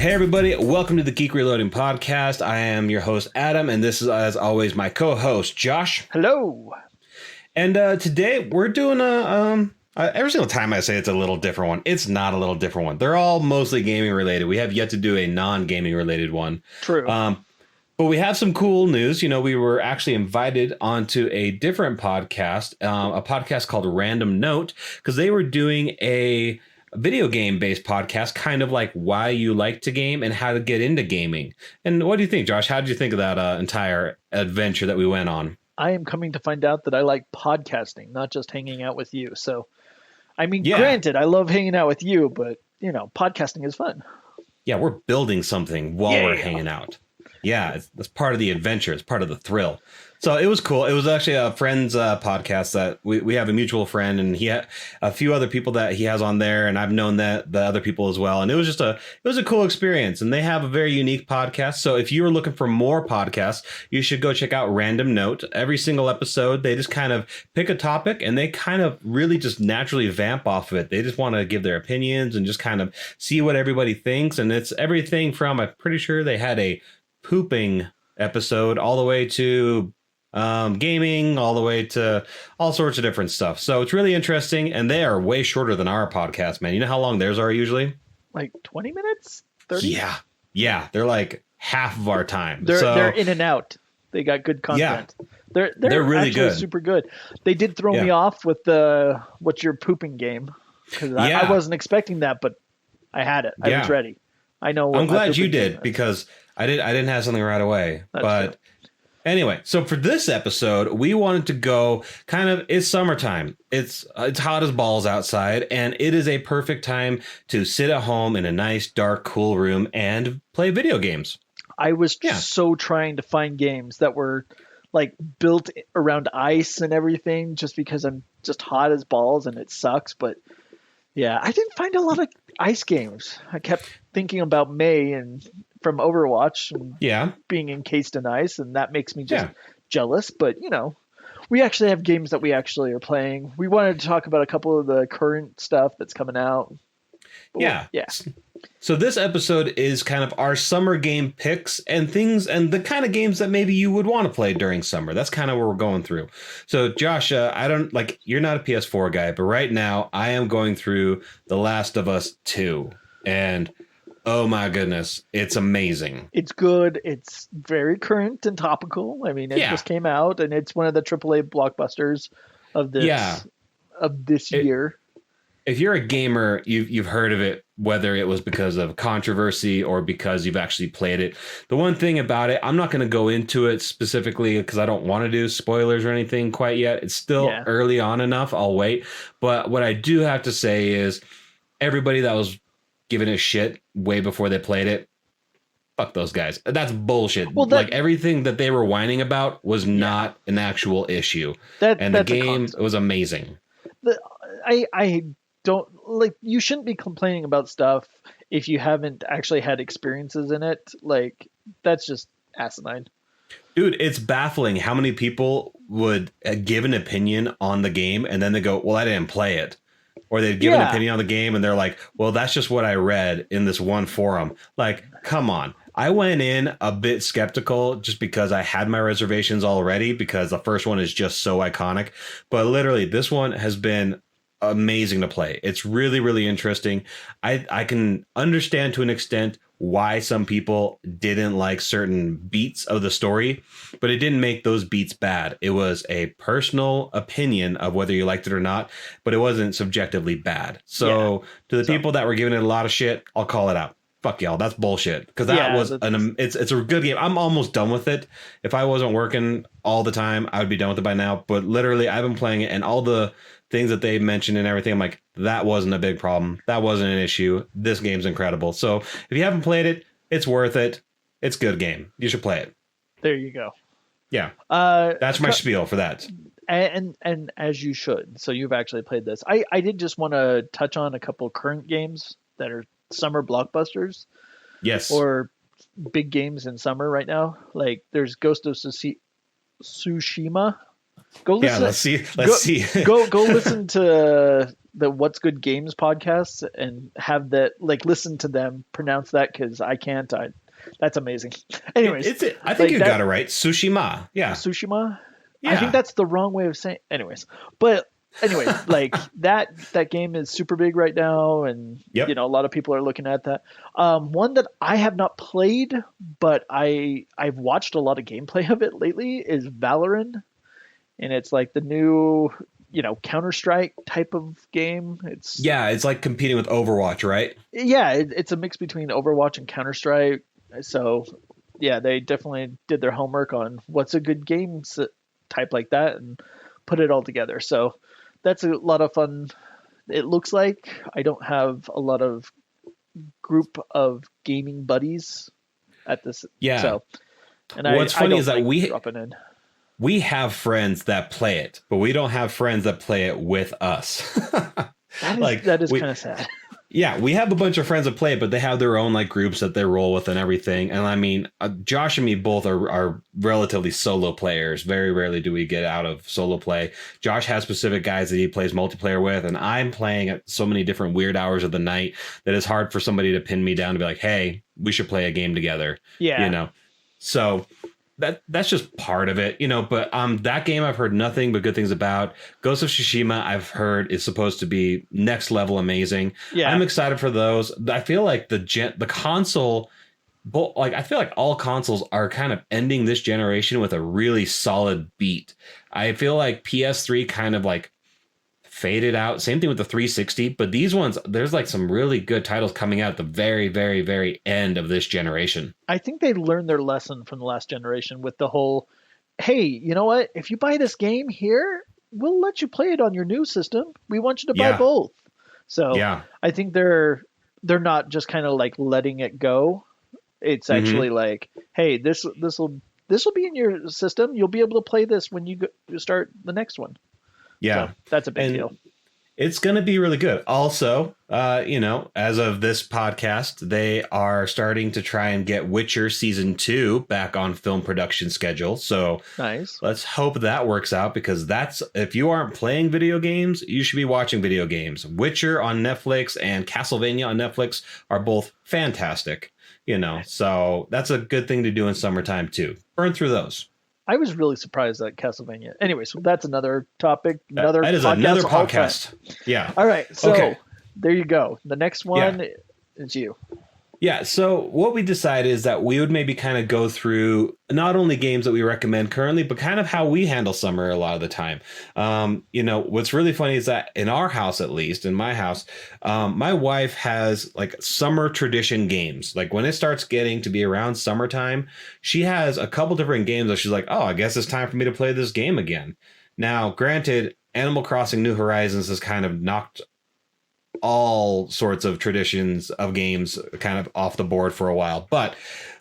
Hey everybody, welcome to the Geek Reloading podcast. I am your host Adam, and this is, as always, my co-host Josh. Hello. And today we're doing every single time I say it's a little different one, it's not a little different one. They're all mostly gaming related. We have yet to do a non-gaming related one. True. But we have some cool news. You know, we were actually invited onto a different podcast, a podcast called Random Note, because they were doing a video game based podcast, kind of like why you like to game and how to get into gaming. And what do you think, Josh? How did you think of that entire adventure that we went on? I am coming to find out that I like podcasting, not just hanging out with you. So, I mean, Granted, I love hanging out with you, but, you know, podcasting is fun. Yeah, we're building something while we're hanging out. Yeah, that's part of the adventure. It's part of the thrill. So it was cool. It was actually a friend's podcast that we have a mutual friend, and he had a few other people that he has on there, and I've known the other people as well. And it was a cool experience. And they have a very unique podcast. So if you are looking for more podcasts, you should go check out Random Note. Every single episode, they just kind of pick a topic and they kind of really just naturally vamp off of it. They just want to give their opinions and just kind of see what everybody thinks. And it's everything from, I'm pretty sure they had a pooping episode all the way to gaming, all the way to all sorts of different stuff. So it's really interesting, and they are way shorter than our podcast, man. You know how long theirs are usually? Like 20 minutes? 30? Yeah. They're like half of our time. They're in and out. They got good content. Yeah. They're really good. Super good. They did throw me off with the what's your pooping game, because I wasn't expecting that, but I had it. I was ready. I know. I'm glad you did, because I didn't have something right away. But true. Anyway, so for this episode, we wanted to go it's summertime. It's hot as balls outside, and it is a perfect time to sit at home in a nice, dark, cool room and play video games. I was so trying to find games that were like built around ice and everything, just because I'm just hot as balls and it sucks. But yeah, I didn't find a lot of ice games. I kept thinking about May and from Overwatch and being encased in ice, and that makes me just jealous. But, you know, we actually have games that we actually are playing. We wanted to talk about a couple of the current stuff that's coming out. Yeah. So this episode is kind of our summer game picks and things, and the kind of games that maybe you would want to play during summer. That's kind of what we're going through. So Josh, you're not a PS4 guy, but right now I am going through The Last of Us 2, and oh my goodness, it's amazing. It's good. It's very current and topical. I mean, it just came out, and it's one of the AAA blockbusters of this year. If you're a gamer, you've heard of it, whether it was because of controversy or because you've actually played it. The one thing about it, I'm not going to go into it specifically because I don't want to do spoilers or anything quite yet. It's still early on enough. I'll wait. But what I do have to say is everybody that was giving it shit way before they played it, fuck those guys. That's bullshit. Well, everything that they were whining about was not an actual issue. And the game was amazing. I don't like, you shouldn't be complaining about stuff if you haven't actually had experiences in it. Like, that's just asinine. Dude, it's baffling how many people would give an opinion on the game and then they go, well, I didn't play it. Or they'd give an opinion on the game and they're like, well, that's just what I read in this one forum. Like, come on. I went in a bit skeptical just because I had my reservations already, because the first one is just so iconic. But literally, this one has been amazing to play. It's really, really interesting. I can understand to an extent why some people didn't like certain beats of the story, but it didn't make those beats bad. It was a personal opinion of whether you liked it or not, but it wasn't subjectively bad. So to the people that were giving it a lot of shit, I'll call it out. Fuck y'all, that's bullshit. Because it's a good game. I'm almost done with it. If I wasn't working all the time, I would be done with it by now. But literally, I've been playing it, and all the things that they mentioned and everything, I'm like, that wasn't a big problem. That wasn't an issue. This game's incredible. So if you haven't played it, it's worth it. It's a good game. You should play it. There you go. Yeah. That's my spiel for that. And as you should. So you've actually played this. I did just want to touch on a couple current games that are summer blockbusters. Yes. Or big games in summer right now. Like there's Ghost of Tsushima Go Yeah, listen. let's see. Let's Go see. go listen to the What's Good Games podcast and have that like listen to them pronounce that because I can't. That's amazing. Anyways, I think like you that got it right. Tsushima. Yeah. Tsushima. I think Yeah. that's the wrong way of saying. Anyways, like that game is super big right now, and Yep. a lot of people are looking at that. One that I have not played, but I've watched a lot of gameplay of it lately is Valorant, and it's like the new Counter Strike type of game. Yeah, it's like competing with Overwatch, right? It's a mix between Overwatch and Counter Strike. So yeah, they definitely did their homework on what's a good game type like that and put it all together. So that's a lot of fun. It looks like I don't have a lot of group of gaming buddies at this. Yeah. So, and What's I funny don't is that like dropping in. we have friends that play it, but we don't have friends that play it with us. That is kind of sad. Yeah, we have a bunch of friends that play it, but they have their own like groups that they roll with and everything. And I mean, Josh and me both are relatively solo players. Very rarely do we get out of solo play. Josh has specific guys that he plays multiplayer with, and I'm playing at so many different weird hours of the night that it's hard for somebody to pin me down to be like, hey, we should play a game together. Yeah. So that's just part of it, but that game I've heard nothing but good things about. Ghost of Tsushima I've heard is supposed to be next level amazing. Yeah. I'm excited for those. I feel like the console, I feel like all consoles are kind of ending this generation with a really solid beat. I feel like PS3 kind of like faded out. Same thing with the 360, but these ones, there's like some really good titles coming out at the very, very, very end of this generation. I think they learned their lesson from the last generation with the whole, hey, you know what? If you buy this game here, we'll let you play it on your new system. We want you to buy both. So yeah. I think they're not just kind of like letting it go. It's actually like, hey, this will be in your system. You'll be able to play this when you start the next one. Yeah, so that's a big deal. It's going to be really good. Also, as of this podcast, they are starting to try and get Witcher season 2 back on film production schedule. So nice. Let's hope that works out, because if you aren't playing video games, you should be watching video games. Witcher on Netflix and Castlevania on Netflix are both fantastic. So that's a good thing to do in summertime too. Burn through those. I was really surprised at Castlevania. Anyway, so that's another topic. That is another podcast. Yeah. All right. So there you go. The next one is you. Yeah. So what we decided is that we would maybe kind of go through not only games that we recommend currently, but kind of how we handle summer a lot of the time. What's really funny is that in our house, at least in my house, my wife has like summer tradition games. Like when it starts getting to be around summertime, she has a couple different games that she's like, oh, I guess it's time for me to play this game again. Now, granted, Animal Crossing New Horizons has kind of knocked all sorts of traditions of games kind of off the board for a while, but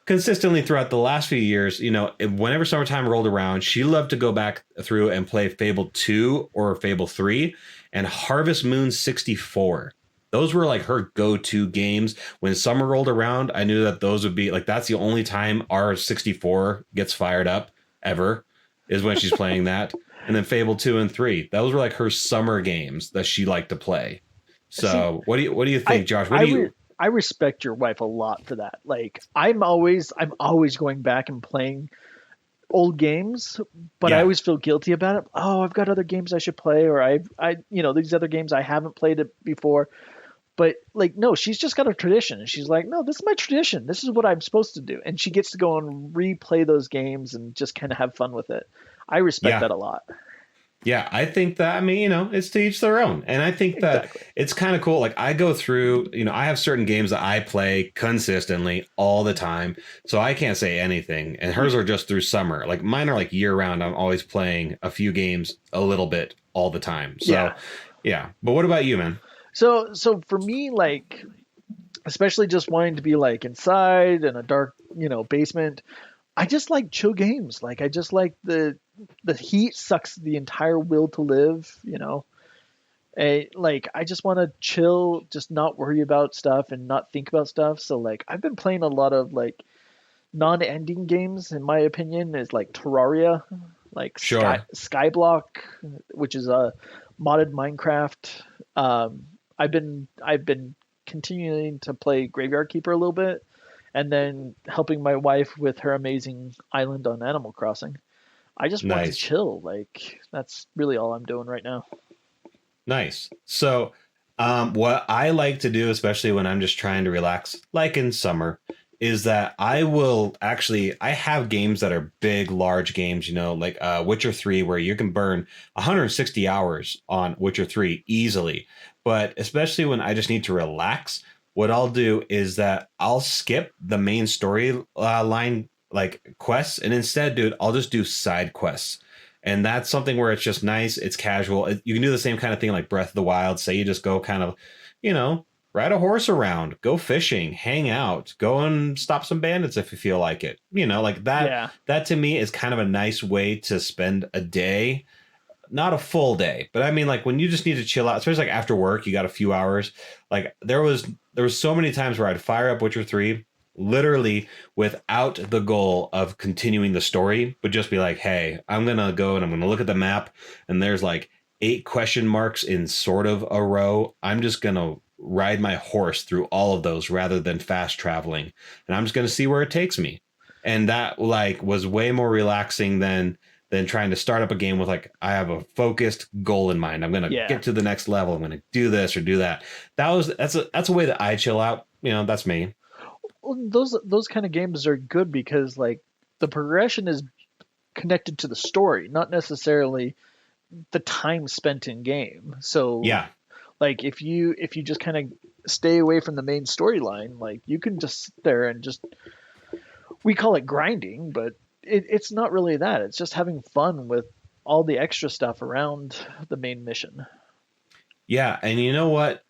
consistently throughout the last few years, whenever summertime rolled around, she loved to go back through and play Fable 2 or Fable 3 and Harvest Moon 64. Those were like her go-to games. When summer rolled around, I knew that those would be like, that's the only time our 64 gets fired up ever, is when she's playing that. And then Fable 2 and 3, those were like her summer games that she liked to play. So what do you think, Josh? I respect your wife a lot for that. Like I'm always going back and playing old games, but I always feel guilty about it. Oh, I've got other games I should play, or I these other games I haven't played it before. But like, no, she's just got a tradition, and she's like, no, this is my tradition. This is what I'm supposed to do, and she gets to go and replay those games and just kind of have fun with it. I respect that a lot. Yeah, I think that, it's to each their own. And I think that it's kind of cool. Like I go through, I have certain games that I play consistently all the time. So I can't say anything. And hers are just through summer. Like mine are like year round. I'm always playing a few games a little bit all the time. So yeah. But what about you, man? So for me, like, especially just wanting to be like inside in a dark, basement, I just like chill games. Like I just like the heat sucks the entire will to live, like I just want to chill, just not worry about stuff and not think about stuff. So like I've been playing a lot of like non-ending games, in my opinion, is like Terraria. like Sure. Skyblock, which is a modded Minecraft. I've been continuing to play Graveyard Keeper a little bit, and then helping my wife with her amazing island on Animal Crossing. I just want to Nice. chill. Like that's really all I'm doing right now. Nice. So, what I like to do, especially when I'm just trying to relax, like in summer, is that I have games that are big, large games, like Witcher 3, where you can burn 160 hours on Witcher 3 easily. But especially when I just need to relax, what I'll do is that I'll skip the main story line, like quests, and instead, dude, I'll just do side quests. And that's something where it's just nice. It's casual. You can do the same kind of thing like Breath of the Wild. Say you just go kind of, you know, ride a horse around, go fishing, hang out, go and stop some bandits if you feel like it. Like that. Yeah, That to me is kind of a nice way to spend a day. Not a full day, but I mean, like when you just need to chill out, especially like after work, you got a few hours. Like there was so many times where I'd fire up Witcher 3 literally without the goal of continuing the story, but just be like, hey, I'm gonna go and I'm gonna look at the map, and there's like 8 question marks in sort of a row. I'm just gonna ride my horse through all of those rather than fast traveling, and I'm just gonna see where it takes me. And that like was way more relaxing than trying to start up a game with like I have a focused goal in mind. I'm gonna yeah. get to the next level. I'm gonna do this or do that. That's a way that I chill out. That's me. Well, those kind of games are good because like the progression is connected to the story, not necessarily the time spent in game. So Yeah. like if you just kind of stay away from the main storyline, like you can just sit there and just we call it grinding, but it's not really that. It's just having fun with all the extra stuff around the main mission. Yeah, and you know what?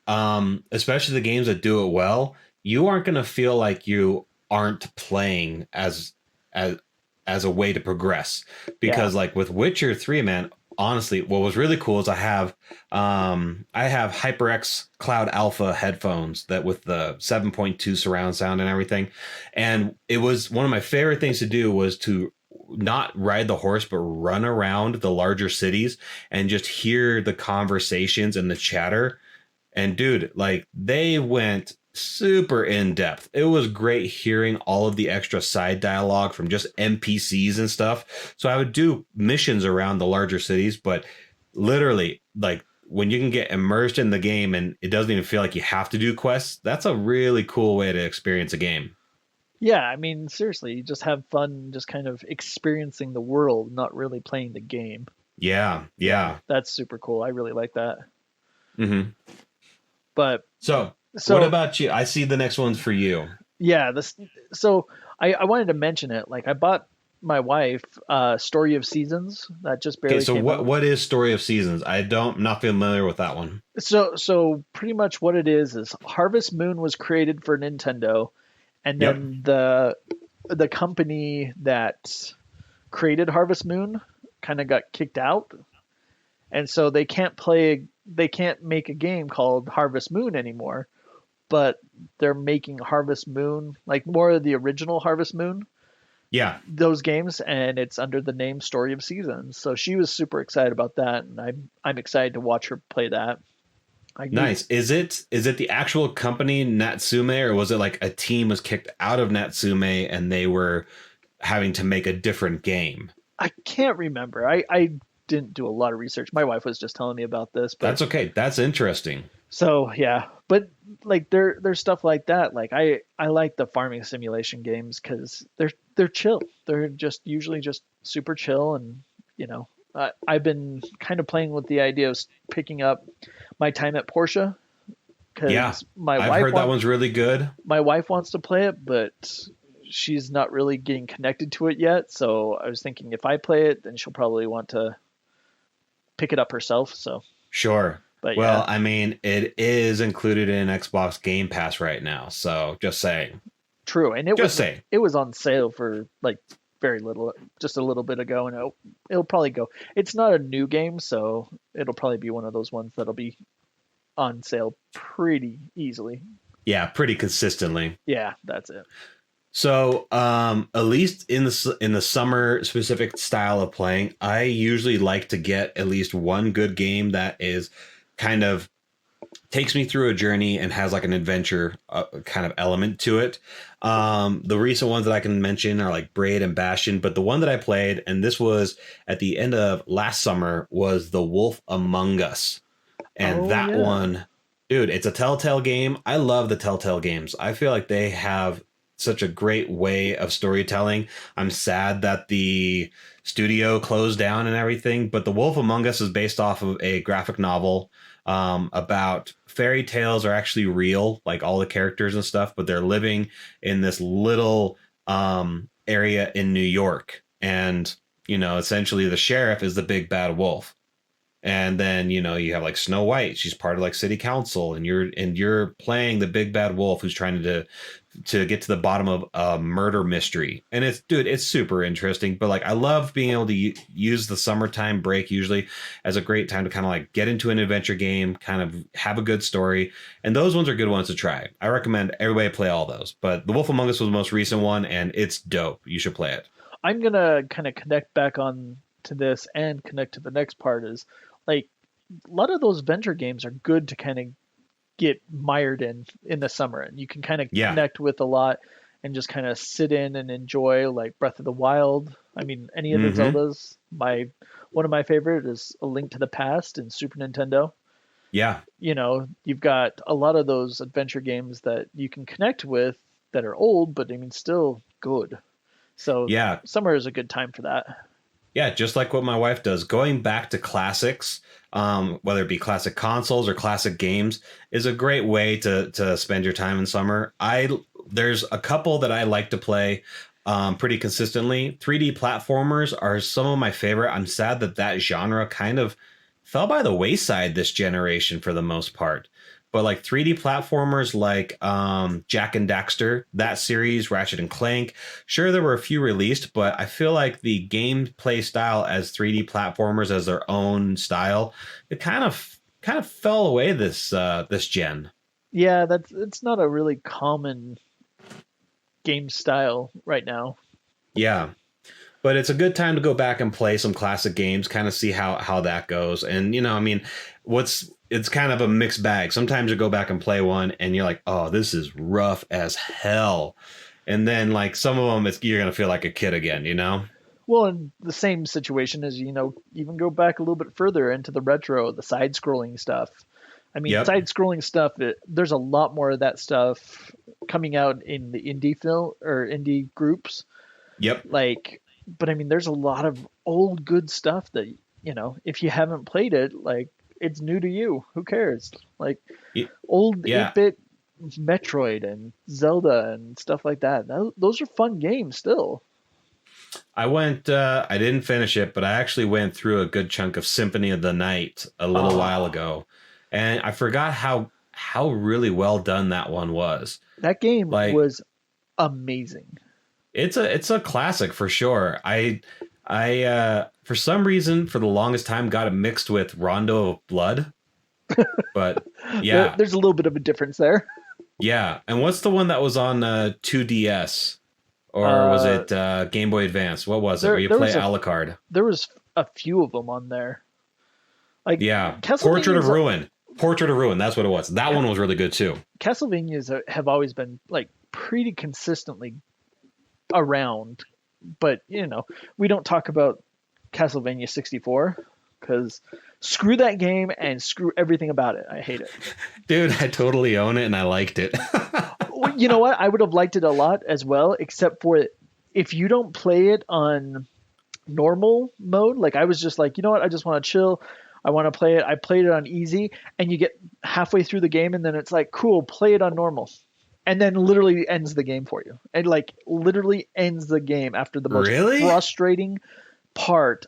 Especially the games that do it well, you aren't going to feel like you aren't playing as as a way to progress. Yeah. Because like with Witcher 3, man, honestly, what was really cool is I have HyperX Cloud Alpha headphones that with the 7.2 surround sound and everything. And it was one of my favorite things to do was to not ride the horse but run around the larger cities and just hear the conversations and the chatter. And dude, like they went super in depth. It was great hearing all of the extra side dialogue from just NPCs and stuff. So I would do missions around the larger cities, but literally, like when you can get immersed in the game and it doesn't even feel like you have to do quests, that's a really cool way to experience a game. Yeah, I mean, seriously, you just have fun just kind of experiencing the world, not really playing the game. Yeah, Yeah, yeah. that's super cool. I really like that. Hmm. But So, what so about you? I see the next one's for you. yeah, this so I wanted to mention it. Like I bought my wife Story of Seasons that just Okay, barely so came what out. what is Story of Seasons? I'm not familiar with that one. So pretty much what it is Harvest Moon was created for Nintendo, and Yep. then the company that created Harvest Moon kind of got kicked out, and so they can't make a game called Harvest Moon anymore, but they're making Harvest Moon like more of the original Harvest Moon Yeah. those games, and it's under the name Story of Seasons. So she was super excited about that, and I'm excited to watch her play that. I need Nice. Is it the actual company Natsume, or was it like a team was kicked out of Natsume and they were having to make a different game? I can't remember. I didn't do a lot of research. My wife was just telling me about this, but That's okay. That's interesting. so yeah. But like there's stuff like that. Like I like the farming simulation games because they're chill. They're just usually just super chill, and you know I've been kind of playing with the idea of picking up my time at Porsche Yeah. because I've heard that one's really good. my wife wants to play it, but she's not really getting connected to it yet. So I was thinking if I play it, then she'll probably want to pick it up herself. So, Sure. but Well, yeah, I mean, it is included in Xbox Game Pass right now. So just saying. true. And Just saying. it was on sale for like very little, just a little bit ago, and it'll probably go. It's not a new game, so it'll probably be one of those ones that'll be on sale pretty easily. Yeah, pretty consistently. Yeah, that's it. So, at least in the summer specific style of playing, I usually like to get at least one good game that is kind of takes me through a journey and has like an adventure kind of element to it. The recent ones that I can mention are like Braid and Bastion, but the one that I played, and this was at the end of last summer, was The Wolf Among Us. And Oh that yeah. one, dude, it's a Telltale game. I love the Telltale games. I feel like they have such a great way of storytelling. I'm sad that the studio closed down and everything, but The Wolf Among Us is based off of a graphic novel about fairy tales are actually real, like all the characters and stuff, but they're living in this little area in New York. And, essentially the sheriff is the big bad wolf. And then, you have like Snow White. She's part of like city council, and you're playing the big bad wolf who's trying to get to the bottom of a murder mystery. And it's super interesting. But like, I love being able to use the summertime break usually as a great time to kind of like get into an adventure game, kind of have a good story. And those ones are good ones to try. I recommend everybody play all those. But The Wolf Among Us was the most recent one, and it's dope. You should play it. I'm gonna kind of connect back on to this and connect to the next part is like a lot of those venture games are good to kind of get mired in the summer, and you can kind of Yeah. connect with a lot and just kind of sit in and enjoy like Breath of the Wild. I mean, any of the Mm-hmm. Zeldas. One of my favorite is A Link to the Past in Super Nintendo. Yeah. You've got a lot of those adventure games that you can connect with that are old, but I mean still good. So Yeah. summer is a good time for that. Yeah, just like what my wife does, going back to classics, whether it be classic consoles or classic games, is a great way to spend your time in summer. There's a couple that I like to play pretty consistently. 3D platformers are some of my favorite. I'm sad that genre kind of fell by the wayside this generation for the most part. But like 3D platformers like Jak and Daxter, that series, Ratchet and Clank, sure there were a few released, but I feel like the gameplay style as 3D platformers as their own style, it kind of fell away this gen. Yeah, it's not a really common game style right now. Yeah. But it's a good time to go back and play some classic games, kind of see how that goes. And I mean, it's kind of a mixed bag. Sometimes you go back and play one and you're like, oh, this is rough as hell. And then like some of them, you're gonna feel like a kid again. Well, in the same situation as, even go back a little bit further into the retro, the side-scrolling stuff. I mean, Yep. side-scrolling stuff, there's a lot more of that stuff coming out in the indie film or indie groups. Yep. Like, but I mean, there's a lot of old good stuff that, if you haven't played it, like, it's new to you. Who cares? Like, Y- old Yeah. 8-bit Metroid and Zelda and stuff like that. Those are fun games still. I didn't finish it, but I actually went through a good chunk of Symphony of the Night a little while ago. And I forgot how really well done that one was. That game Like, was amazing. it's a classic for sure. I for some reason for the longest time got it mixed with Rondo of Blood. But yeah. There's a little bit of a difference there. Yeah. And what's the one that was on 2DS? Or was it Game Boy Advance? What was it? Where you there play was Alucard? There was a few of them on there. Like Yeah. Portrait of Castlevania's Ruin. Portrait of Ruin. That's what it was. That one was really good too. Castlevanias have always been like pretty consistently around, but we don't talk about Castlevania 64 because screw that game and screw everything about it. I hate it. Dude, I totally own it and I liked it. Well, you know what? I would have liked it a lot as well, except for if you don't play it on normal mode. Like I was just like, you know what? I just want to chill. I want to play it. I played it on easy, and you get halfway through the game, and then it's like, cool, play it on normal, and then literally ends the game for you. It like literally ends the game after the most Really? frustrating part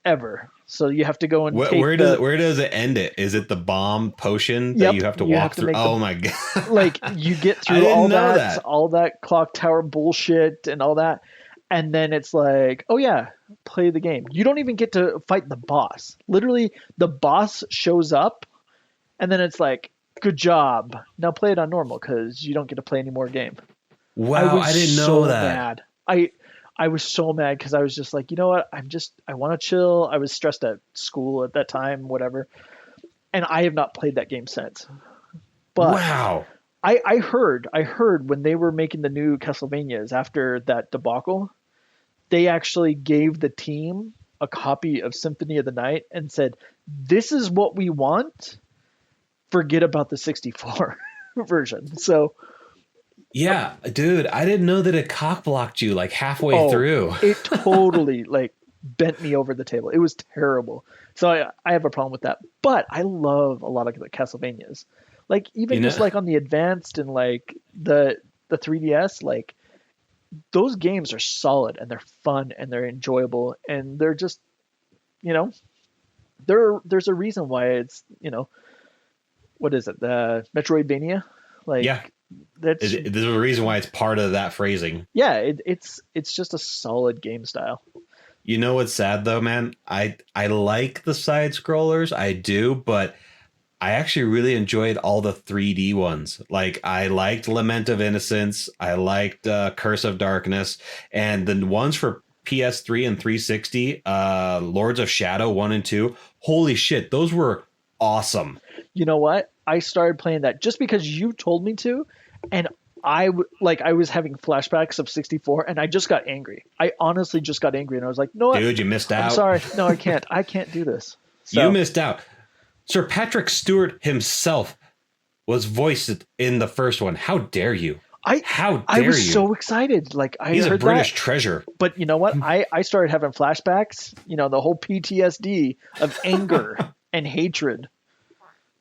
ever. So you have to go and take where does it end it? Is it the bomb potion that Yep, you have to you walk have to through? make Oh my god. like you get I through didn't all know that, that. all that clock tower bullshit and all that, and then it's like, oh yeah, play the game. You don't even get to fight the boss. Literally, the boss shows up, and then it's like, good job. Now play it on normal because you don't get to play any more game. Wow, I didn't know so that. mad. I was so mad because I was just like, you know what? I want to chill. I was stressed at school at that time, whatever. And I have not played that game since. But Wow. I heard when they were making the new Castlevanias after that debacle, they actually gave the team a copy of Symphony of the Night and said, "This is what we want. Forget about the 64 version." So, Yeah, dude, I didn't know that it cock blocked you like halfway oh, through. it totally like bent me over the table. It was terrible. So I have a problem with that. But I love a lot of the Castlevanias. Like You even just know? like on the advanced and like the 3DS, like those games are solid and they're fun and they're enjoyable and they're just, you know, there's a reason why it's, what is it? The Metroidvania? Yeah. Like that's There's a reason why it's part of that phrasing. yeah, it's just a solid game style. You know what's sad though, man? I like the side scrollers, I do, but I actually really enjoyed all the 3D ones. Like I liked Lament of Innocence, I liked Curse of Darkness, and the ones for PS3 and 360, Lords of Shadow 1 and 2. Holy shit, those were awesome. You know what? I started playing that just because you told me to, and I was having flashbacks of 64, and I just got angry. I honestly just got angry, and I was like, "No, what? Dude, you missed I'm out. sorry. No, I can't. I can't do this." You So missed out. Sir Patrick Stewart himself was voiced in the first one. How dare you? I How I dare was you? so excited. Like I He's a heard British that, treasure. but you know what? I started having flashbacks. The whole PTSD of anger and hatred.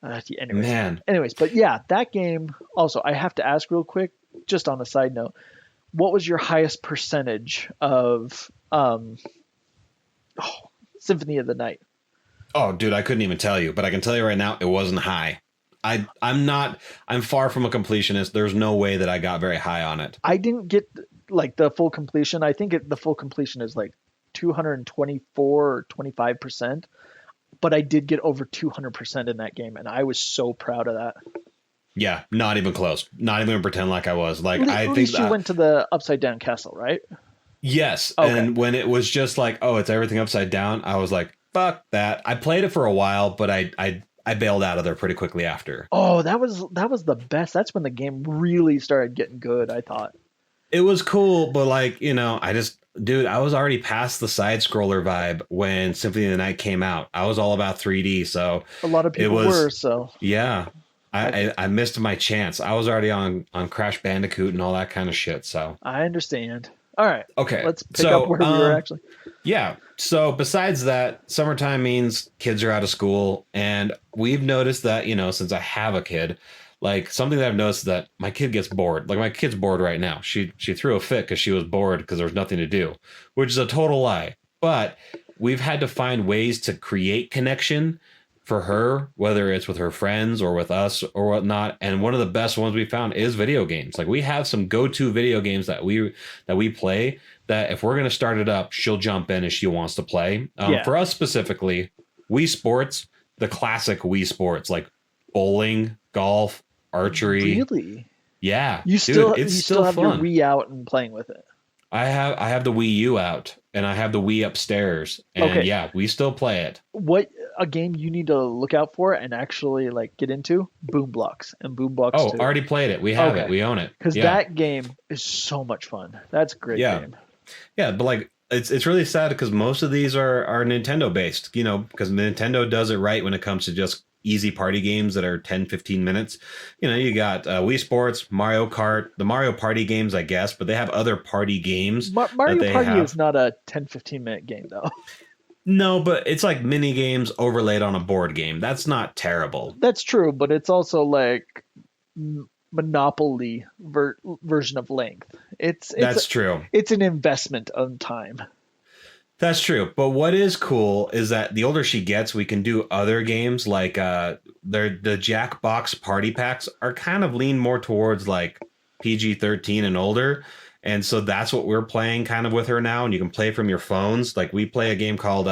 Anyways, Man. but yeah, that game. Also, I have to ask real quick, just on a side note, what was your highest percentage of Symphony of the Night? Oh, dude, I couldn't even tell you, but I can tell you right now, it wasn't high. I'm far from a completionist. There's no way that I got very high on it. I didn't get like the full completion. I think the full completion is like 224 or 25%, but I did get over 200% in that game, and I was so proud of that. Yeah, not even close. Not even gonna pretend like I was. Like I At think least you that, went to the Upside Down Castle, right? yes. Okay. And when it was just like, oh, it's everything upside down, I was like, fuck that. I played it for a while, but I bailed out of there pretty quickly after. Oh, that was the best. That's when the game really started getting good, I thought. It was cool, but like, dude, I was already past the side scroller vibe when Symphony of the Night came out. I was all about 3D, so A lot of it people was were, so yeah. I missed my chance. I was already on Crash Bandicoot and all that kind of shit. So I understand. All right. okay, Let's pick so up where we were actually. yeah. So besides that, summertime means kids are out of school, and we've noticed that since I have a kid, like something that I've noticed is that my kid gets bored. Like my kid's bored right now. She threw a fit because she was bored because there was nothing to do, which is a total lie. But we've had to find ways to create connection for her, whether it's with her friends or with us or whatnot. And one of the best ones we found is video games. Like we have some go-to video games that we play that if we're going to start it up, she'll jump in and she wants to play. Yeah. For us specifically, Wii Sports, the classic Wii Sports, like bowling, golf, archery. Really? Yeah. You Dude, still have fun. your Wii out and playing with it. I have the Wii U out and I have the Wii upstairs. And Okay. yeah, we still play it. What a game you need to look out for and actually like get into? Boom Blocks and Boom Blocks Oh, 2. already played it. We have Okay. it. We own it. Because Yeah. that game is so much fun. That's a great Yeah. game. Yeah, but like it's really sad because most of these are Nintendo based, because Nintendo does it right when it comes to just easy party games that are 10, 15 minutes. You got Wii Sports, Mario Kart, the Mario Party games, I guess, but they have other party games. Mario they Party have. is not a 10-15 minute game though. No, but it's like mini games overlaid on a board game. That's not terrible. That's true, but it's also like Monopoly version of length. That's true. It's an investment of time. That's true. But what is cool is that the older she gets, we can do other games like the Jackbox party packs are kind of lean more towards like PG-13 and older. And so that's what we're playing kind of with her now. And you can play from your phones. Like we play a game called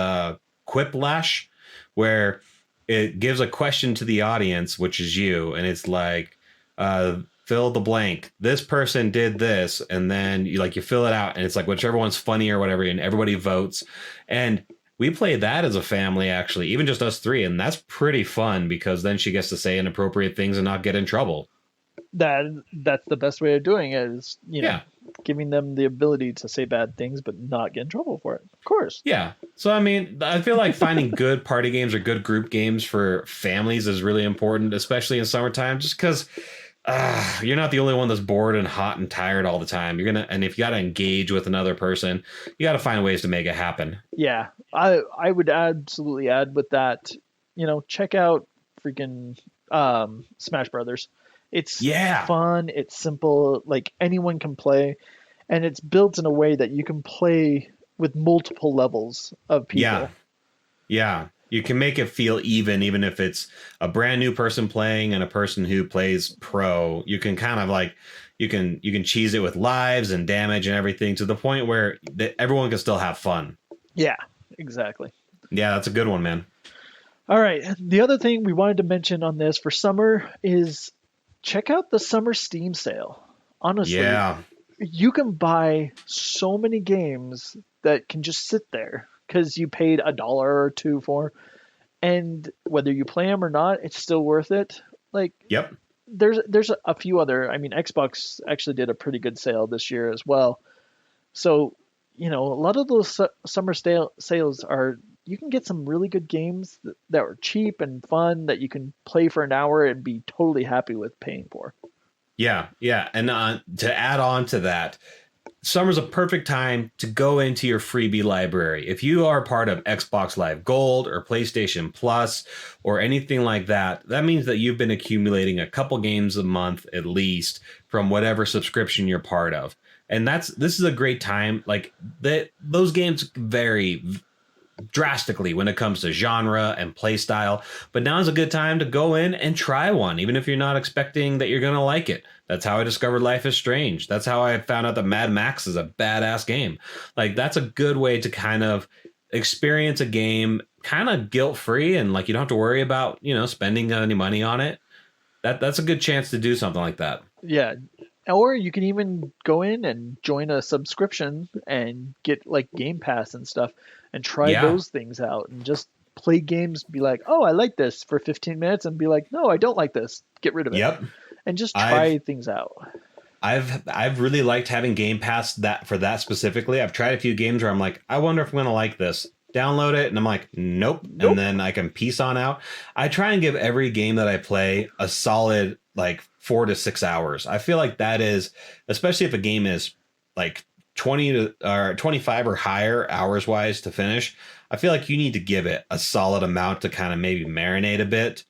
Quiplash, where it gives a question to the audience, which is you. And it's like, fill the blank. This person did this, and then you fill it out, and it's like whichever one's funny or whatever, and everybody votes. And we play that as a family, actually, even just us three, and that's pretty fun because then she gets to say inappropriate things and not get in trouble. That's the best way of doing it is, giving them the ability to say bad things but not get in trouble for it. Of course. Yeah. So, I mean, I feel like finding good party games or good group games for families is really important, especially in summertime, just because you're not the only one that's bored and hot and tired all the time. And if you got to engage with another person, you got to find ways to make it happen. Yeah, I would absolutely add with that, check out freaking Smash Brothers. It's fun. It's simple. Like anyone can play, and it's built in a way that you can play with multiple levels of people. Yeah. You can make it feel even if it's a brand new person playing and a person who plays pro. You can kind of you can cheese it with lives and damage and everything to the point where everyone can still have fun. Yeah, exactly. Yeah, that's a good one, man. All right. The other thing we wanted to mention on this for summer is check out the summer Steam sale. Honestly, you can buy so many games that can just sit there because you paid $1 or $2 for, and whether you play them or not, it's still worth it. Yep. There's a few other. I mean, Xbox actually did a pretty good sale this year as well. So, a lot of those summer sales are, you can get some really good games that are cheap and fun that you can play for an hour and be totally happy with paying for. Yeah. And to add on to that, summer's a perfect time to go into your freebie library. If you are part of Xbox Live Gold or PlayStation Plus or anything like that, that means that you've been accumulating a couple games a month at least from whatever subscription you're part of. And this is a great time. Those games vary drastically when it comes to genre and play style, but now is a good time to go in and try one, even if you're not expecting that you're going to like it. That's how I discovered Life is Strange. That's how I found out that Mad Max is a badass game. That's a good way to kind of experience a game kind of guilt-free, and you don't have to worry about, spending any money on it. That's a good chance to do something like that. Yeah. Or you can even go in and join a subscription and get Game Pass and stuff and try those things out and just play games, be like, oh, I like this for 15 minutes, and be like, no, I don't like this. Get rid of it. Yep. And just try things out. I've really liked having Game Pass for that specifically. I've tried a few games where I'm like, I wonder if I'm going to like this. Download it, and I'm like, nope. And then I can peace on out. I try and give every game that I play a solid 4 to 6 hours. I feel like that is, especially if a game is 20 or 25 or higher hours wise to finish, I feel like you need to give it a solid amount to kind of maybe marinate a bit.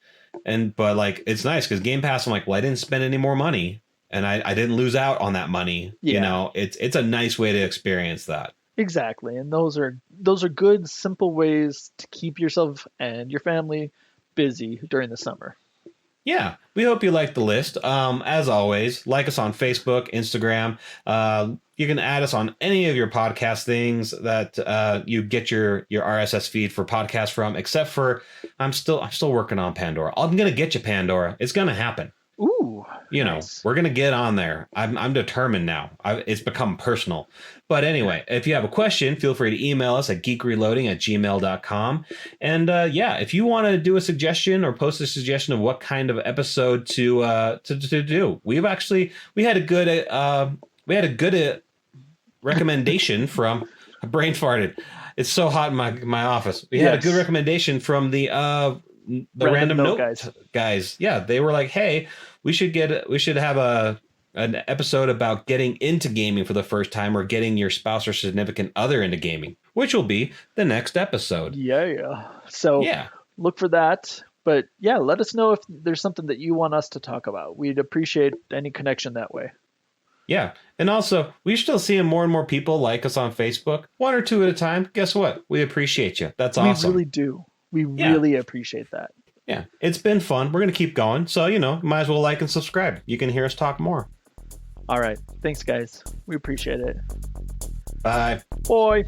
But it's nice because Game Pass, I'm like, well, I didn't spend any more money and I didn't lose out on that money. Yeah. It's a nice way to experience that. Exactly. And those are good, simple ways to keep yourself and your family busy during the summer. Yeah, we hope you like the list. As always, like us on Facebook, Instagram. You can add us on any of your podcast things that you get your RSS feed for podcasts from, except for I'm still working on Pandora. I'm gonna get you Pandora. It's gonna happen. Ooh, nice. We're gonna get on there. I'm determined now. It's become personal. But anyway, if you have a question, feel free to email us at geekreloading@gmail.com. And if you want to do a suggestion or post a suggestion of what kind of episode to do, we had a good recommendation from a brain farted. It's so hot in my office. We had a good recommendation from the random note guys. Yeah, they were like, hey, we should have an episode about getting into gaming for the first time, or getting your spouse or significant other into gaming, which will be the next episode. Yeah. So look for that. But let us know if there's something that you want us to talk about. We'd appreciate any connection that way. Yeah. And also, we're still seeing more and more people like us on Facebook, 1 or 2 at a time. Guess what? We appreciate you. That's awesome. We really do. We really appreciate that. Yeah. It's been fun. We're going to keep going. So, might as well like and subscribe. You can hear us talk more. All right. Thanks, guys. We appreciate it. Bye. Bye.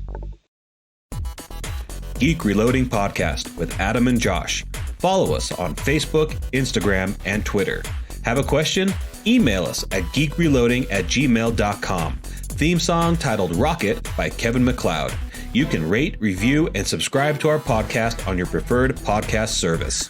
Geek Reloading Podcast with Adam and Josh. Follow us on Facebook, Instagram, and Twitter. Have a question? email us at geekreloading@gmail.com. Theme song titled Rocket by Kevin MacLeod. You can rate, review, and subscribe to our podcast on your preferred podcast service.